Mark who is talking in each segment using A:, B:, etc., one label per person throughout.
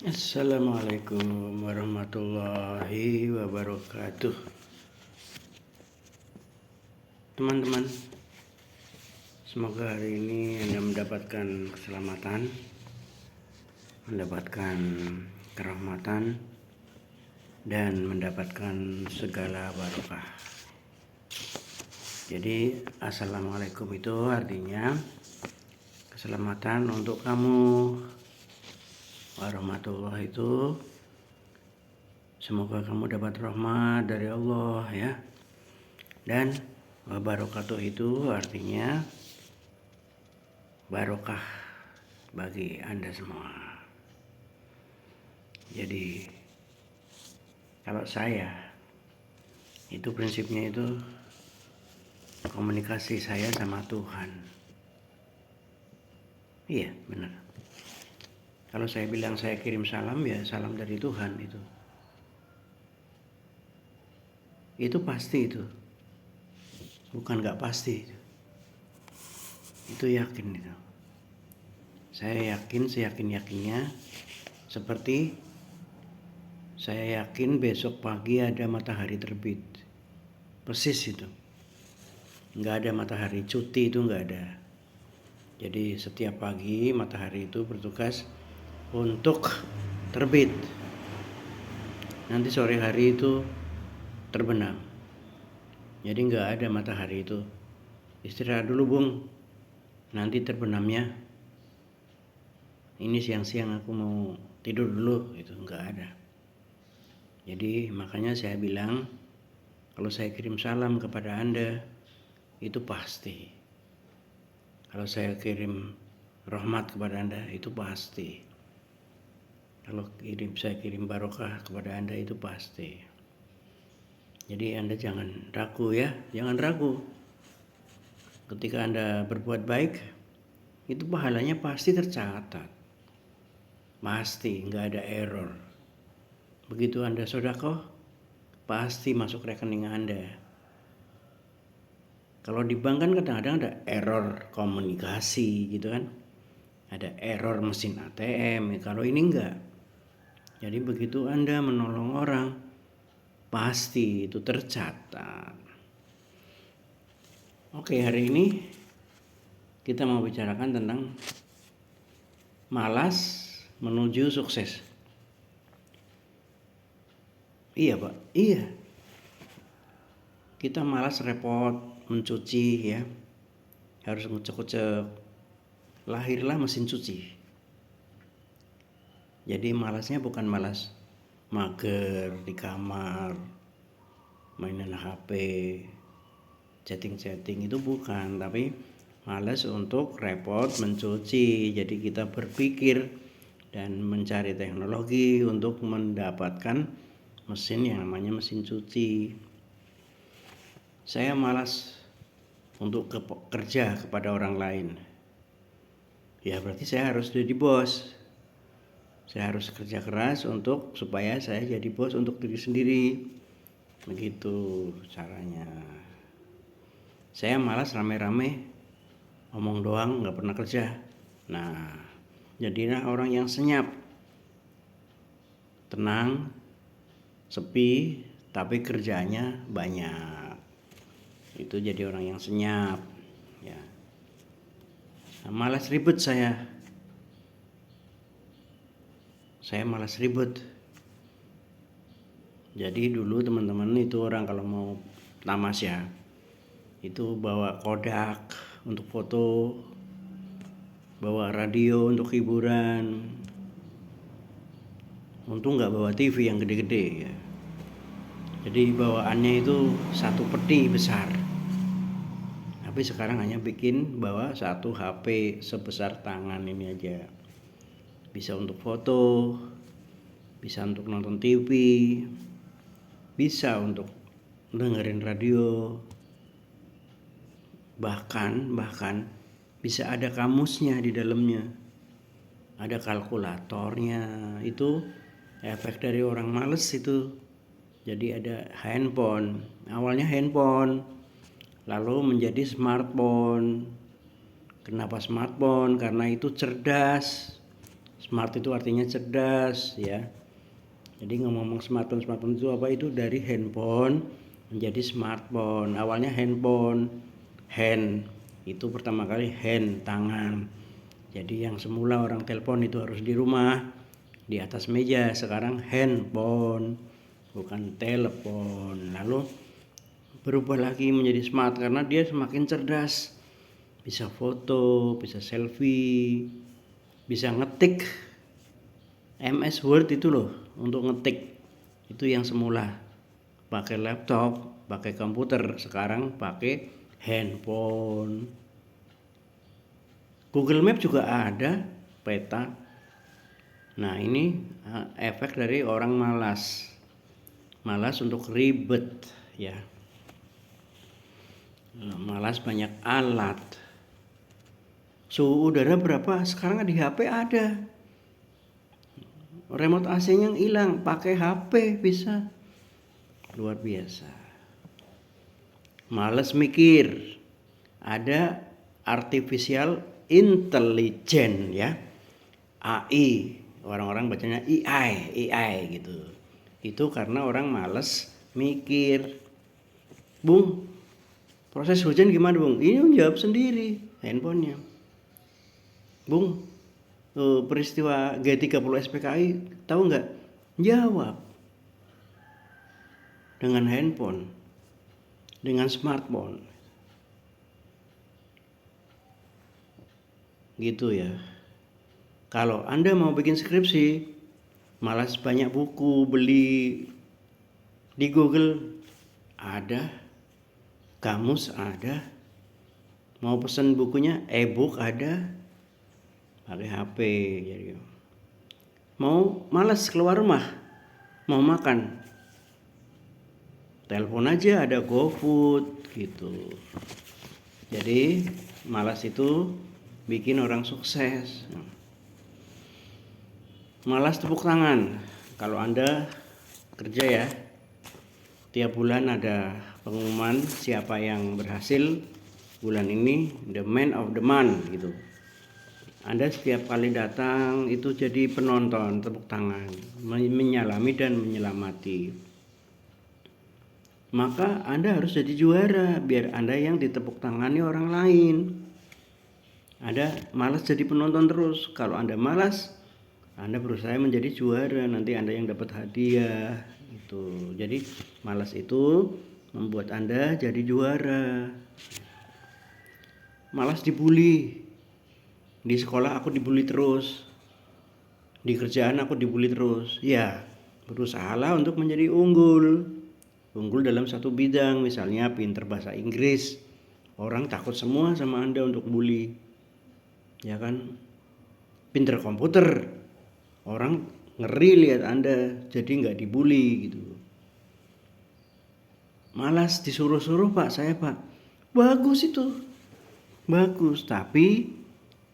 A: Assalamualaikum warahmatullahi wabarakatuh. Teman-teman, semoga hari ini Anda mendapatkan keselamatan, mendapatkan kerahmatan, dan mendapatkan segala barokah. Jadi Assalamualaikum itu artinya keselamatan untuk kamu. Warahmatullahi itu semoga kamu dapat rahmat dari Allah ya. Dan wabarakatuh itu artinya barokah bagi Anda semua. Jadi kalau saya itu prinsipnya itu komunikasi saya sama Tuhan. Iya benar. Kalau saya bilang saya kirim salam, ya salam dari Tuhan itu. Itu pasti itu. Bukan nggak pasti itu. Itu yakin itu. Saya yakin, seyakin-yakinnya. Seperti saya yakin besok pagi ada matahari terbit. Persis itu. Nggak ada matahari cuti, itu nggak ada. Jadi setiap pagi matahari itu bertugas untuk terbit. Nanti sore hari itu terbenam. Jadi nggak ada matahari itu. Istirahat dulu Bung, nanti terbenamnya. Ini siang-siang aku mau tidur dulu, itu nggak ada. Jadi makanya saya bilang kalau saya kirim salam kepada Anda itu pasti. Kalau saya kirim rahmat kepada Anda itu pasti. Kalau saya kirim barokah kepada Anda itu pasti. Jadi Anda jangan ragu ya, jangan ragu. Ketika Anda berbuat baik, itu pahalanya pasti tercatat. Pasti, nggak ada error. Begitu Anda sedekah, pasti masuk rekening Anda. Kalau di bank kan kadang-kadang ada error komunikasi gitu kan. Ada error mesin ATM, kalau ini enggak. Jadi begitu Anda menolong orang, pasti itu tercatat. Oke, hari ini kita mau bicarakan tentang malas menuju sukses. Iya Pak, iya. Kita malas repot mencuci ya. Harus ngucek-ngucek. Lahirlah mesin cuci. Jadi malasnya bukan malas mager di kamar, mainan HP, chatting-chatting, itu bukan. Tapi malas untuk repot mencuci. Jadi kita berpikir dan mencari teknologi untuk mendapatkan mesin yang namanya mesin cuci. Saya malas untuk kerja kepada orang lain. Ya berarti saya harus jadi bos. Saya harus kerja keras supaya saya jadi bos untuk diri sendiri. Begitu caranya. Saya malas rame-rame ngomong doang, nggak pernah kerja. Nah, jadilah orang yang senyap, tenang, sepi, tapi kerjanya banyak. Itu jadi orang yang senyap. Ya. Nah, malas ribet saya. Saya malas ribet. Jadi dulu teman-teman itu orang kalau mau tamasya itu bawa Kodak untuk foto, bawa radio untuk hiburan. Untung nggak bawa TV yang gede-gede ya. Jadi bawaannya itu satu peti besar. Tapi sekarang hanya bawa satu HP sebesar tangan ini aja. Bisa untuk foto, bisa untuk nonton TV, bisa untuk dengerin radio, bahkan bisa ada kamusnya di dalamnya, ada kalkulatornya. Itu efek dari orang males itu. Jadi ada handphone, awalnya handphone, lalu menjadi smartphone. Kenapa smartphone? Karena itu cerdas, Smart itu artinya cerdas ya. Jadi ngomong smartphone itu apa, itu dari handphone menjadi smartphone. Awalnya handphone, hand itu pertama kali hand, tangan. Jadi yang semula orang telepon itu harus di rumah, di atas meja, sekarang handphone, bukan telepon. Lalu berubah lagi menjadi smart karena dia semakin cerdas. Bisa foto, bisa selfie, bisa ngetik. MS Word itu loh untuk ngetik. Itu yang semula pakai laptop, pakai komputer, sekarang pakai handphone. Google Map juga ada, peta. Nah, ini efek dari orang malas. Malas untuk ribet ya. Malas banyak alat. Suhu udara berapa? Sekarang di HP ada. Remote AC-nya hilang, pakai HP bisa. Luar biasa. Males mikir. Ada artificial intelligence ya. AI, orang-orang bacanya AI gitu. Itu karena orang males mikir. Bung, proses hujan gimana Bung? Ini menjawab sendiri handphonenya. Bung, peristiwa G30 SPKI tahu nggak? Jawab dengan handphone, dengan smartphone. Gitu ya. Kalau Anda mau bikin skripsi, malas banyak buku, beli di Google ada, kamus ada, mau pesan bukunya e-book ada, pakai HP. Jadi mau malas keluar rumah, mau makan, telepon aja, ada GoFood gitu. Jadi malas itu bikin orang sukses. Malas tepuk tangan. Kalau Anda kerja ya, tiap bulan ada pengumuman siapa yang berhasil bulan ini, the man of the month gitu. Anda setiap kali datang itu jadi penonton, tepuk tangan, menyalami dan menyelamati. Maka Anda harus jadi juara biar Anda yang ditepuk tangani orang lain. Anda malas jadi penonton terus. Kalau Anda malas, Anda berusaha menjadi juara, nanti Anda yang dapat hadiah itu. Jadi malas itu membuat Anda jadi juara. Malas dibully. Di sekolah aku dibully terus. Di kerjaan aku dibully terus. Ya, berusahalah untuk menjadi unggul. Unggul dalam satu bidang, misalnya pinter bahasa Inggris. Orang takut semua sama Anda untuk bully. Ya kan? Pinter komputer. Orang ngeri lihat Anda, jadi nggak dibully gitu. Malas disuruh-suruh Pak, saya Pak. Bagus itu. Bagus, tapi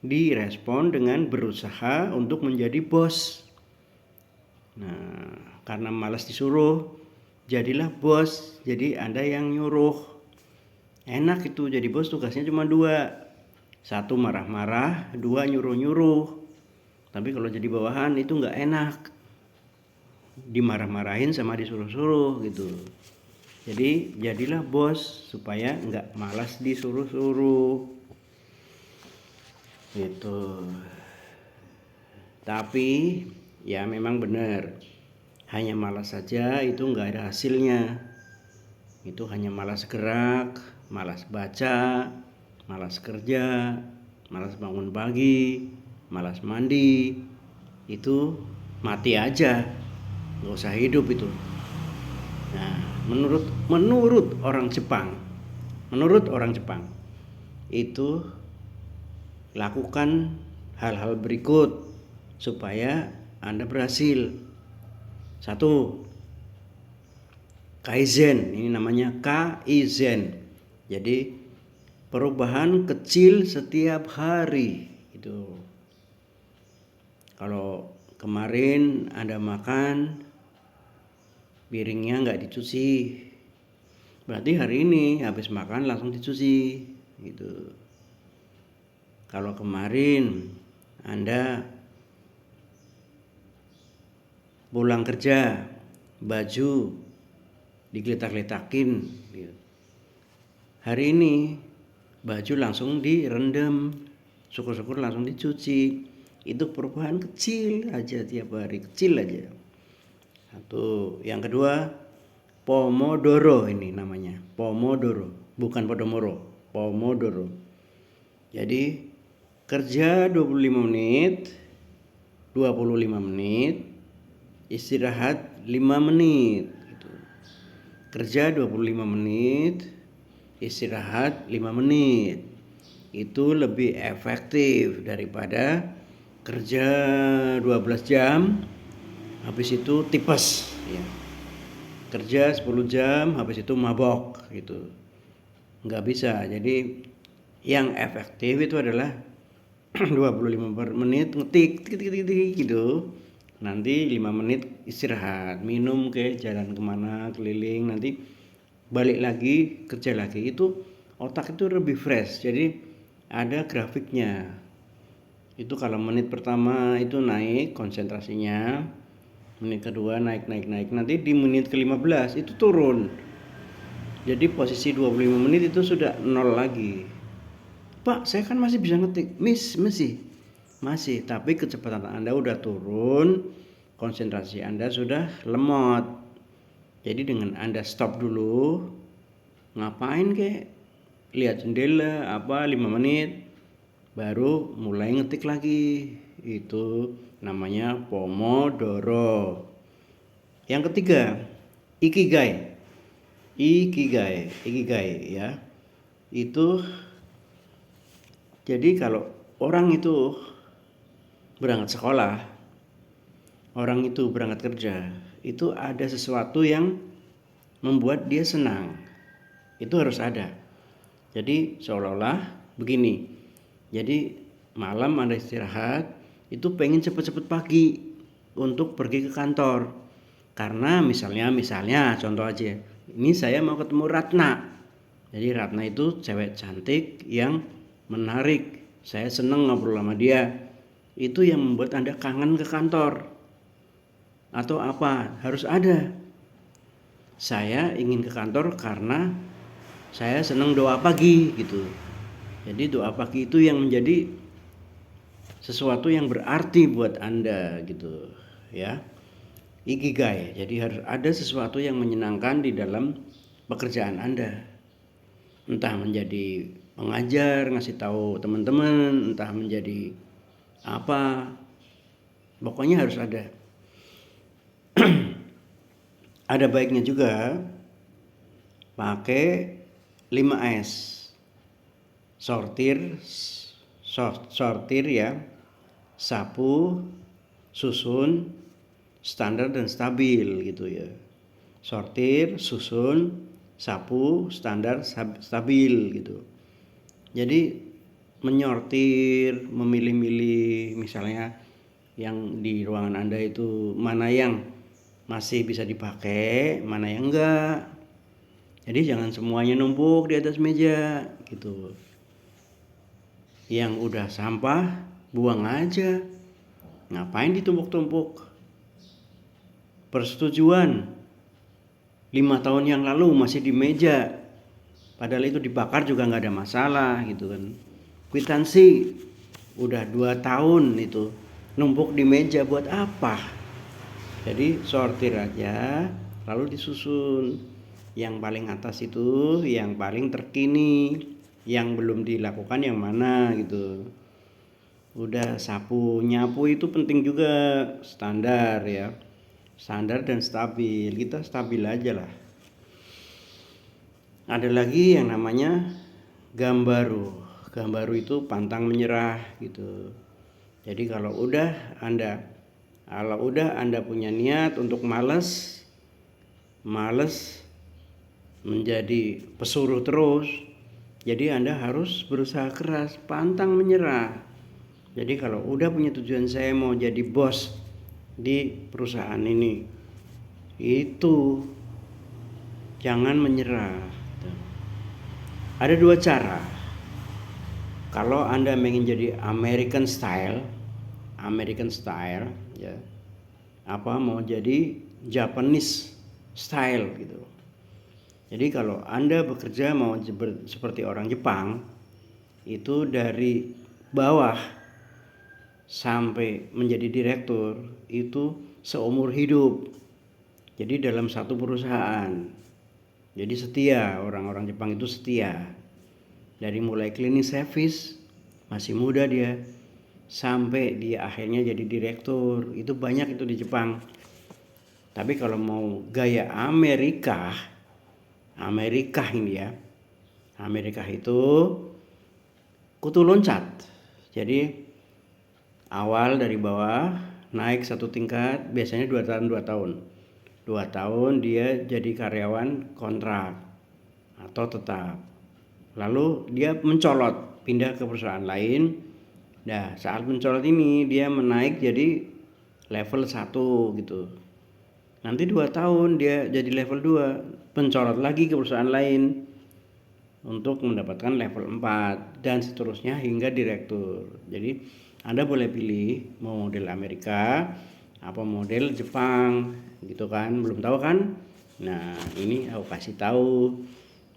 A: direspon dengan berusaha untuk menjadi bos. Nah, karena malas disuruh, jadilah bos. Jadi Anda yang nyuruh. Enak itu jadi bos, tugasnya cuma 2. 1 marah-marah, 2 nyuruh-nyuruh. Tapi kalau jadi bawahan itu nggak enak, dimarah-marahin sama disuruh-suruh gitu. Jadi jadilah bos supaya nggak malas disuruh-suruh gitu. Tapi ya memang benar, hanya malas saja itu nggak ada hasilnya. Itu hanya malas gerak, malas baca, malas kerja, malas bangun pagi, malas mandi, itu mati aja, nggak usah hidup itu. Nah, menurut orang Jepang, itu lakukan hal-hal berikut supaya Anda berhasil. 1, Kaizen, ini namanya Kaizen. Jadi perubahan kecil setiap hari itu. Kalau kemarin Anda makan piringnya nggak dicuci, berarti hari ini habis makan langsung dicuci gitu. Kalau kemarin Anda pulang kerja, baju digeletak-letakin gitu. Hari ini baju langsung direndam, syukur-syukur langsung dicuci. Itu perubahan kecil aja tiap hari, kecil aja. Satu. Yang kedua, Pomodoro ini namanya. Pomodoro, bukan Podomoro. Pomodoro. Jadi kerja 25 menit, 25 menit, istirahat 5 menit gitu. Kerja 25 menit, istirahat 5 menit. Itu lebih efektif daripada kerja 12 jam habis itu tipes ya. Kerja 10 jam habis itu mabok gitu. Nggak bisa. Jadi yang efektif itu adalah 25 menit ngetik gitu. Nanti 5 menit istirahat, minum ke jalan kemana, keliling, nanti balik lagi kerja lagi. Itu otak itu lebih fresh. Jadi ada grafiknya. Itu kalau menit pertama itu naik konsentrasinya, menit kedua naik. Nanti di menit ke-15 itu turun. Jadi posisi 25 menit itu sudah nol lagi. Pak, saya kan masih bisa ngetik. Masih, tapi kecepatan Anda udah turun, konsentrasi Anda sudah lemot. Jadi dengan Anda stop dulu, ngapain kek? Lihat jendela 5 menit, baru mulai ngetik lagi. Itu namanya Pomodoro. Yang ketiga, Ikigai ya. Itu jadi kalau orang itu berangkat sekolah, orang itu berangkat kerja, itu ada sesuatu yang membuat dia senang. Itu harus ada. Jadi seolah-olah begini. Jadi malam Anda istirahat, itu pengen cepet-cepet pagi untuk pergi ke kantor. Karena misalnya contoh aja. Ini saya mau ketemu Ratna. Jadi Ratna itu cewek cantik yang menarik. Saya seneng ngobrol sama dia. Itu yang membuat Anda kangen ke kantor. Atau apa? Harus ada. Saya ingin ke kantor karena saya seneng doa pagi gitu. Jadi doa pagi itu yang menjadi sesuatu yang berarti buat Anda gitu ya. Ikigai. Jadi harus ada sesuatu yang menyenangkan di dalam pekerjaan Anda. Entah menjadi pengajar, ngasih tahu teman-teman, entah menjadi apa. Pokoknya harus ada. Ada baiknya juga pakai 5S. Sortir ya. Sapu, susun, standar dan stabil gitu ya. Sortir, susun, sapu, standar, stabil gitu. Jadi menyortir, memilih-milih misalnya yang di ruangan Anda itu mana yang masih bisa dipakai, mana yang enggak. Jadi jangan semuanya numpuk di atas meja gitu. Yang udah sampah buang aja. Ngapain ditumpuk-tumpuk? Persetujuan 5 tahun yang lalu masih di meja, padahal itu dibakar juga nggak ada masalah gitu kan. Kwitansi udah 2 tahun itu numpuk di meja buat apa? Jadi sortir aja, lalu disusun. Yang paling atas itu yang paling terkini, yang belum dilakukan yang mana gitu. Udah sapu, nyapu itu penting juga, standar ya. Standar dan stabil, kita stabil aja lah. Ada lagi yang namanya gambaru. Gambaru itu pantang menyerah gitu. Jadi kalau udah Anda punya niat untuk malas menjadi pesuruh terus, jadi Anda harus berusaha keras, pantang menyerah. Jadi kalau udah punya tujuan, saya mau jadi bos di perusahaan ini, itu jangan menyerah. Ada 2 cara. Kalau Anda ingin jadi American style ya, mau jadi Japanese style gitu. Jadi kalau Anda bekerja mau seperti orang Jepang, itu dari bawah sampai menjadi direktur itu seumur hidup. Jadi dalam satu perusahaan. Jadi setia, orang-orang Jepang itu setia. Dari mulai cleaning service, masih muda dia, sampai dia akhirnya jadi direktur. Itu banyak itu di Jepang. Tapi kalau mau gaya Amerika ini ya, Amerika itu kutu loncat. Jadi awal dari bawah naik satu tingkat, biasanya 2 tahun. 2 tahun dia jadi karyawan kontrak atau tetap. Lalu dia mencolot, pindah ke perusahaan lain. Nah, saat mencolot ini dia menaik jadi level 1 gitu. Nanti 2 tahun dia jadi level 2, pencolot lagi ke perusahaan lain untuk mendapatkan level 4 dan seterusnya hingga direktur. Jadi Anda boleh pilih mau model Amerika apa model Jepang gitu kan, belum tahu kan? Nah, ini aku kasih tahu.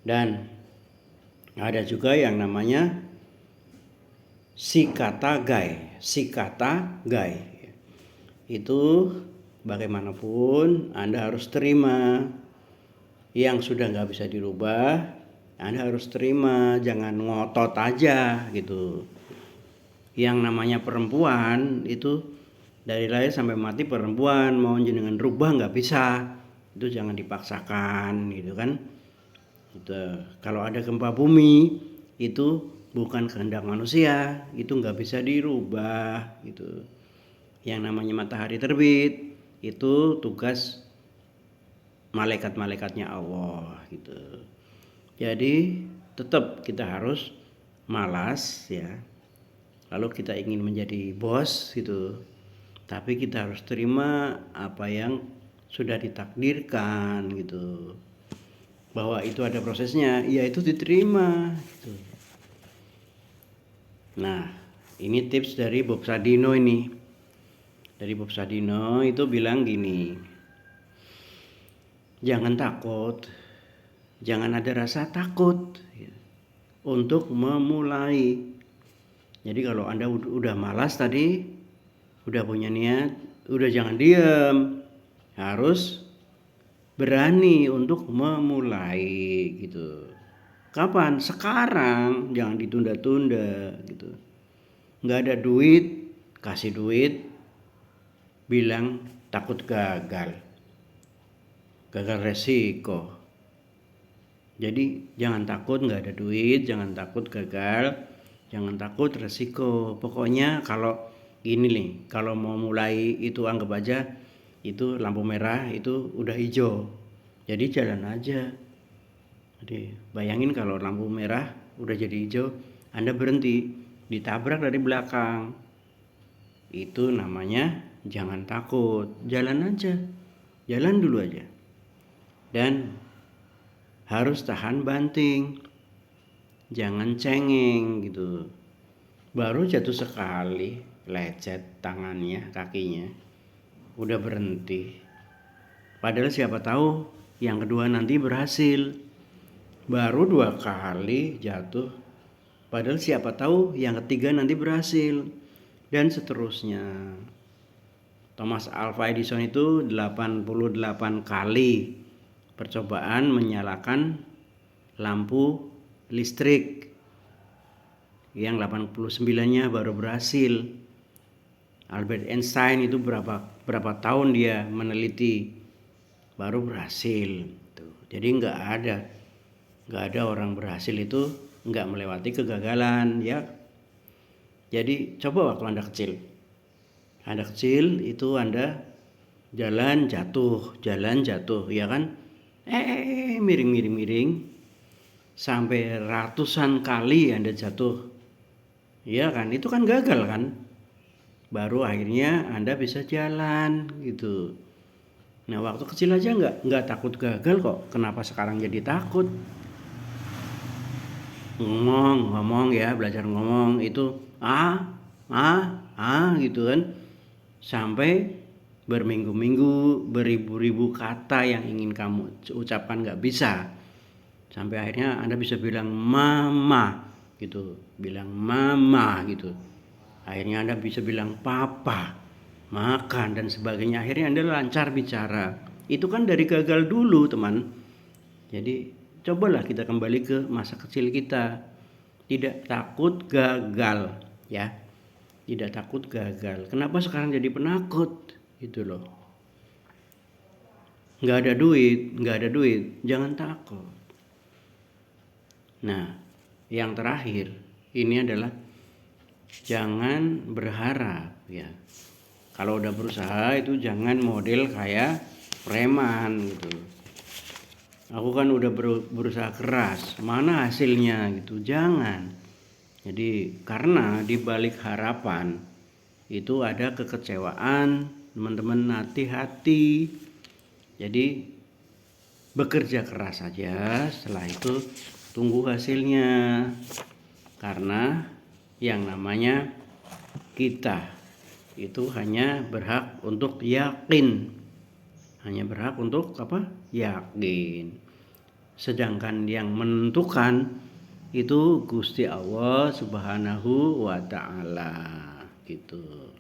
A: Dan ada juga yang namanya Shikata Gai. Itu bagaimanapun Anda harus terima. Yang sudah nggak bisa dirubah, Anda harus terima, jangan ngotot aja gitu. Yang namanya perempuan itu dari lahir sampai mati perempuan, mau jenengan rubah nggak bisa, itu jangan dipaksakan gitu kan. Gitu. Kalau ada gempa bumi itu bukan kehendak manusia, itu nggak bisa dirubah gitu. Yang namanya matahari terbit itu tugas malaikat-malaikatnya Allah gitu. Jadi tetap kita harus malas ya. Lalu kita ingin menjadi bos gitu. Tapi kita harus terima apa yang sudah ditakdirkan gitu. Bahwa itu ada prosesnya, ya itu diterima gitu. Nah, ini tips dari Bob Sadino ini. Dari Bob Sadino itu bilang gini. Jangan takut, jangan ada rasa takut ya, untuk memulai. Jadi kalau Anda udah malas tadi, udah punya niat, udah jangan diam, harus berani untuk memulai gitu. Kapan? Sekarang, jangan ditunda-tunda gitu. Nggak ada duit, kasih duit, bilang takut gagal resiko. Jadi jangan takut nggak ada duit, jangan takut gagal, jangan takut resiko. Pokoknya kalau gini nih, kalau mau mulai itu anggap aja itu lampu merah itu udah hijau. Jadi jalan aja. Jadi bayangin kalau lampu merah udah jadi hijau, Anda berhenti, ditabrak dari belakang. Itu namanya jangan takut, jalan aja. Jalan dulu aja. Dan harus tahan banting, jangan cengeng gitu. Baru jatuh sekali, lecet tangannya, kakinya, udah berhenti. Padahal siapa tahu yang kedua nanti berhasil. Baru 2 kali jatuh, padahal siapa tahu yang ketiga nanti berhasil. Dan seterusnya. Thomas Alva Edison itu 88 kali percobaan menyalakan lampu listrik, yang 89-nya baru berhasil. Albert Einstein itu berapa tahun dia meneliti baru berhasil. Jadi nggak ada orang berhasil itu nggak melewati kegagalan ya. Jadi coba waktu Anda kecil itu Anda jalan jatuh ya kan, miring sampai ratusan kali Anda jatuh, ya kan, itu kan gagal kan. Baru akhirnya Anda bisa jalan gitu. Nah waktu kecil aja nggak takut gagal kok, kenapa sekarang jadi takut? Ngomong ya, belajar ngomong itu gitu kan, sampai berminggu-minggu, beribu-ribu kata yang ingin kamu ucapkan nggak bisa. Sampai akhirnya Anda bisa bilang mama gitu, bilang mama gitu. Akhirnya Anda bisa bilang papa, makan dan sebagainya. Akhirnya Anda lancar bicara. Itu kan dari gagal dulu, teman. Jadi cobalah kita kembali ke masa kecil kita. Tidak takut gagal, ya. Tidak takut gagal. Kenapa sekarang jadi penakut? Gitu loh. Nggak ada duit, jangan takut. Nah, yang terakhir ini adalah jangan berharap, ya. Kalau udah berusaha itu jangan model kayak preman gitu. Aku kan udah berusaha keras, mana hasilnya gitu, jangan. Jadi karena di balik harapan itu ada kekecewaan, teman-teman, hati-hati. Jadi bekerja keras saja, setelah itu tunggu hasilnya. Karena yang namanya kita itu hanya berhak untuk yakin. Hanya berhak untuk apa? Yakin. Sedangkan yang menentukan itu Gusti Allah Subhanahu wa taala gitu.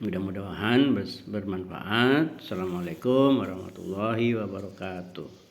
A: Mudah-mudahan bermanfaat. Assalamualaikum warahmatullahi wabarakatuh.